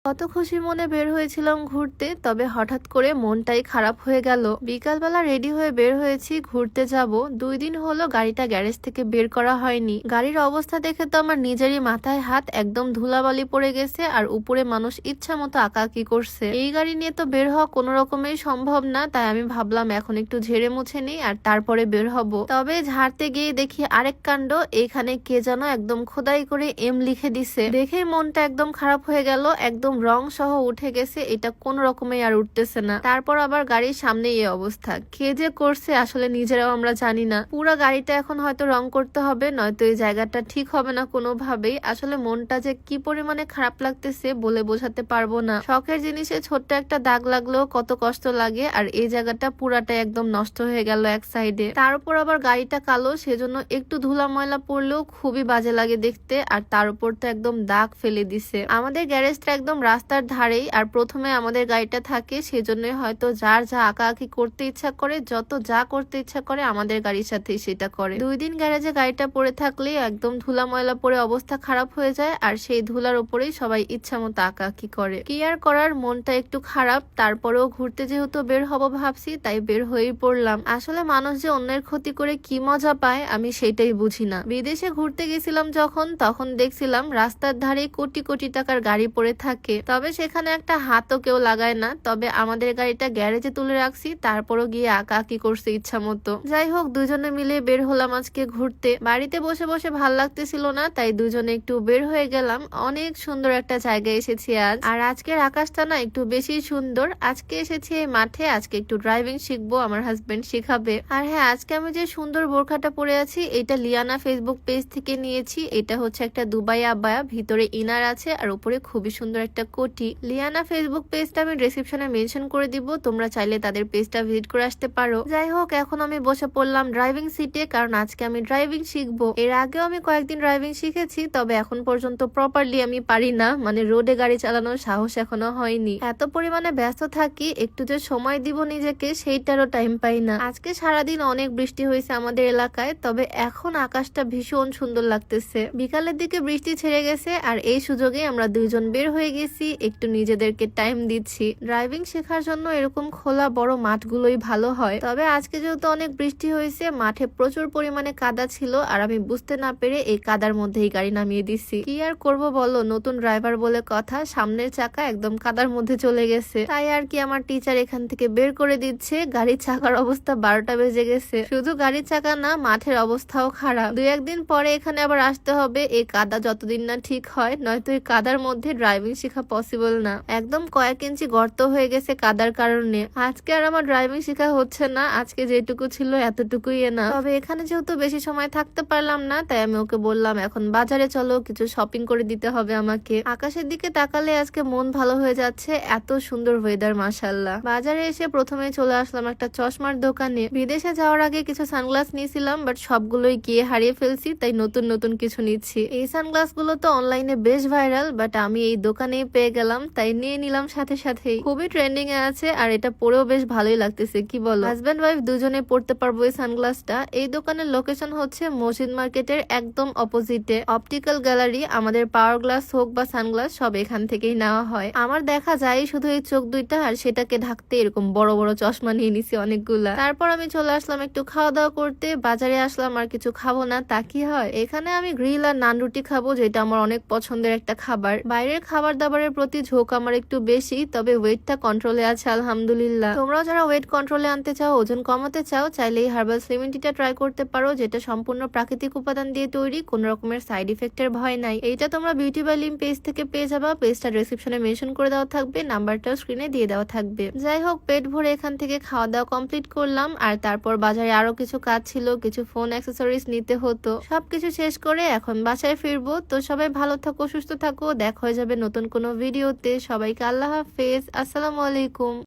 কত খুশি মনে বের হয়েছিলাম ঘুরতে, তবে হঠাৎ করে মনটাই খারাপ হয়ে গেল। বিকালবেলা রেডি হয়ে বের হয়েছি ঘুরতে যাব, 2 দিন হলো গাড়িটা গ্যারেজ থেকে বের করা হয়নি। গাড়ির অবস্থা দেখে তো আমার নিজেরই মাথায় হাত, একদম ধুলাবালি পড়ে গেছে আর উপরে মানুষ ইচ্ছা মতো আঁকাআঁকি করছে। এই গাড়ি নিয়ে তো বের হওয়া কোনো রকমেই সম্ভব না, তাই আমি ভাবলাম এখন একটু ঝেড়ে মুছে নিই আর তারপরে বের হব। তবে ঝাড়তে গিয়ে দেখি আরেক কাণ্ড, এখানে কে যেন একদম খোদাই করে এম লিখে দিছে। দেখে মনটা একদম খারাপ হয়ে গেল, একদম রং সহ উঠে গেছে, এটা কোন রকমে আর উঠতেছে না। তারপর আবার গাড়ির সামনে এই অবস্থা, কে যে করছে আসলে নিজেরাও আমরা জানি না। পুরো গাড়িটা এখন হয়তো রং করতে হবে, নয়তো এই জায়গাটা ঠিক হবে না কোনোভাবেই। আসলে মনটা যে কি পরিমাণে খারাপ লাগতেছে বলে বোঝাতে পারবো না। শখের জিনিসে ছোট্ট একটা দাগ লাগলেও কত কষ্ট লাগে, আর এই জায়গাটা পুরাটাই একদম নষ্ট হয়ে গেল এক সাইডে। তার উপর আবার গাড়িটা কালো, সেজন্য একটু ধুলা ময়লা পড়লেও খুবই বাজে লাগে দেখতে, আর তার উপর তো একদম দাগ ফেলে দিছে। আমাদের গ্যারেজটা একদম রাস্তার ধারেই, আর প্রথমে আমাদের গাড়িটা থাকে, সেজন্যই হয়তো যার যা আঁকাআঁকি করতে ইচ্ছা করে, যত যা করতে ইচ্ছা করে আমাদের গাড়ির সাথেই সেটা করে। 2 দিন গ্যারেজে গাড়িটা পড়ে থাকলে একদম ধুলা ময়লা পড়ে অবস্থা খারাপ হয়ে যায়, আর সেই ধুলার উপরেই সবাই ইচ্ছা মতো আঁকাআঁকি করে। কি আর করার, মনটা একটু খারাপ, তারপরেও ঘুরতে যেহেতু বের হব ভাবছি, তাই বের হয়েই পড়লাম। আসলে মানুষ যে অন্যের ক্ষতি করে কি মজা পায় আমি সেটাই বুঝি না। বিদেশে ঘুরতে গেছিলাম যখন, তখন দেখছিলাম রাস্তার ধারে কোটি কোটি টাকার গাড়ি পড়ে থাকে, তবে সেখানে একটা হাতও কেউ লাগায় না। তবে আমাদের গাড়িটা গ্যারেজে তুলে রাখছি, তারপরও গিয়ে আঁকাআঁকি করছে ইচ্ছা মতো। যাই হোক, দুজনে মিলে বের হলাম আজকে ঘুরতে। বাড়িতে বসে বসে ভাল লাগতেছিল না, তাই দুজনে একটু বের হয়ে গেলাম। অনেক সুন্দর একটা জায়গায় এসেছি আজ, আর আজকের আকাশটা না একটু বেশি সুন্দর। আজকে এসেছি এই মাঠে, আজকে একটু ড্রাইভিং শিখবো, আমার হাজবেন্ড শিখাবে। আর হ্যাঁ, আজকে আমি যে সুন্দর বোরখাটা পরে আছি, এটা লিয়ানা ফেসবুক পেজ থেকে নিয়েছি। এটা হচ্ছে একটা দুবাই আবায়া, ভিতরে ইনার আছে আর উপরে খুবই সুন্দর একটা কোটি। লিয়ানা ফেসবুক পেজটা আমি ডেসক্রিপশনে মেনশন করে দিব, তোমরা চাইলে তাদের পেজটা ভিজিট করে আসতে পারো। যাই হোক, এখন আমি বসে পড়লাম ড্রাইভিং সিটে, কারণ আজকে আমি ড্রাইভিং শিখবো। এর আগেও আমি কয়েকদিন ড্রাইভিং শিখেছি, তবে এখন পর্যন্ত প্রপারলি আমি পারি না, মানে রোডে গাড়ি চালানোর সাহস এখনো হয়নি। এত পরিমাণে ব্যস্ত থাকি, একটু যে সময় দিব নিজেকে সেইটারও টাইম পাই না। আজকে সারাদিন অনেক বৃষ্টি হয়েছে আমাদের এলাকায়, তবে এখন আকাশটা ভীষণ সুন্দর লাগতেছে। বিকালের দিকে বৃষ্টি ছেড়ে গেছে, আর এই সুযোগে আমরা দুইজন বের হয়ে গেছি, একটু নিজেদেরকে টাইম দিচ্ছি। ড্রাইভিং শেখার জন্য এরকম খোলা বড় মাঠগুলোই ভালো হয়, তবে আজকে যেহেতু অনেক বৃষ্টি হয়েছে, মাঠে প্রচুর পরিমাণে কাদা ছিল, আর আমি বুঝতে না পেরে এই কাদার মধ্যেই গাড়ি নামিয়ে দিচ্ছি। কি আর করব বলো, নতুন ড্রাইভার বলে কথা, সামনের চাকা একদম কাদার মধ্যে চলে গেছে। তাই আর কি আমার টিচার এখান থেকে বের করে দিচ্ছে। গাড়ির চাকার অবস্থা 12টা বেজে গেছে। শুধু গাড়ির চাকা না, মাঠের অবস্থাও খারাপ। 2-1 দিন পরে এখানে আবার আসতে হবে, এই কাদা যতদিন না ঠিক হয়, নয়তো এই কাদার মধ্যে ড্রাইভিং শেখা পসিবল না। একদম কয়েক ইঞ্চি গর্ত হয়ে গেছে কাদার কারণে। আজকে আর আমার ড্রাইভিং শেখা হচ্ছে না, আজকে যেটুকু ছিল এতটুকুই না। তবে এখানে যেহেতু বেশি সময় থাকতে পারলাম না, তাই আমি ওকে বললাম এখন বাজারে চলো, কিছু শপিং করে দিতে হবে আমাকে। আকাশের দিকে তাকালে আজকে মন ভালো হয়ে যাচ্ছে, এত সুন্দর ওয়েদার মাশাআল্লাহ। বাজারে এসে প্রথমে চলে আসলাম একটা চশমার দোকানে। বিদেশে যাওয়ার আগে কিছু সানগ্লাস নিয়েছিলাম, বাট সবগুলোই গিয়ে হারিয়ে ফেলছি, তাই নতুন নতুন কিছু নিচ্ছি। এই সানগ্লাস গুলো তো অনলাইনে বেশ ভাইরাল, বাট আমি এই দোকানেই পেয়ে গেলাম, তাই নিয়ে নিলাম সাথে সাথেই। খুবই ট্রেন্ডিং এ আছে, আর এটা পরেও বেশ ভালোই লাগতেছে, কি বলো? হাজব্যান্ড ওয়াইফ দুজনে পড়তে পারবো এই সানগ্লাসটা। এই দোকানের লোকেশন হচ্ছে মসজিদ মার্কেটের একদম অপোজিটে। অপটিক্যাল গ্যালারি, আমাদের পাওয়ার গ্লাস হোক বা সানগ্লাস সব এখান থেকেই নেওয়া হয়। আমার দেখা যায় শুধু এই চোখ দুইটা, আর সেটাকে ঢাকতে এরকম বড় বড় চশমা নিয়ে নিছি অনেকগুলা। তারপর আমি চলে আসলাম একটু খাওয়া দাওয়া করতে। বাজারে আসলাম, আর কিছু খাবো না তা কি হয়? এখানে আমি গ্রিল আর নান রুটি খাবো, যেটা আমার অনেক পছন্দের একটা খাবার। বাইরের খাবার দাবারের প্রতি ঝোঁক আমার একটু বেশি, তবে ওয়েটটা কন্ট্রোলে আছে আলহামদুলিল্লাহ। তোমরাও যারা ওয়েট কন্ট্রোলে আনতে চাও, ওজন কমাতে চাও, চাইলে এই হার্বাল স্লিমিং টিটা ট্রাই করতে পারো, যেটা সম্পূর্ণ প্রাকৃতিক উপাদান দিয়ে তৈরি, কোন রকমের সাইড ইফেক্টের ভয় নাই। এইটা তোমরা বিউটি বাই লিম পেজ থেকে পেয়ে যাবা, পেজটা ডেসক্রিপশনে মেনশন করে দেওয়া থাকবে, নাম্বারটাও স্ক্রিনে দিয়ে দেওয়া থাকবে। যাই হোক, পেট ভরে এখান থেকে খাওয়া দাওয়া কমপ্লিট করলাম, আর তারপর বাজারে আরো কিছু কাজ ছিল, কিছু ফোন অ্যাক্সেসরিজ নিতে হতো। সবকিছু শেষ করে এখন বাসায় ফিরবো। তো সবাই ভালো থাকো, সুস্থ থাকো, দেখা হয়ে যাবে নতুন কোনো ভিডিওতে। সবাইকে আল্লাহ হাফেজ, আসসালামু আলাইকুম।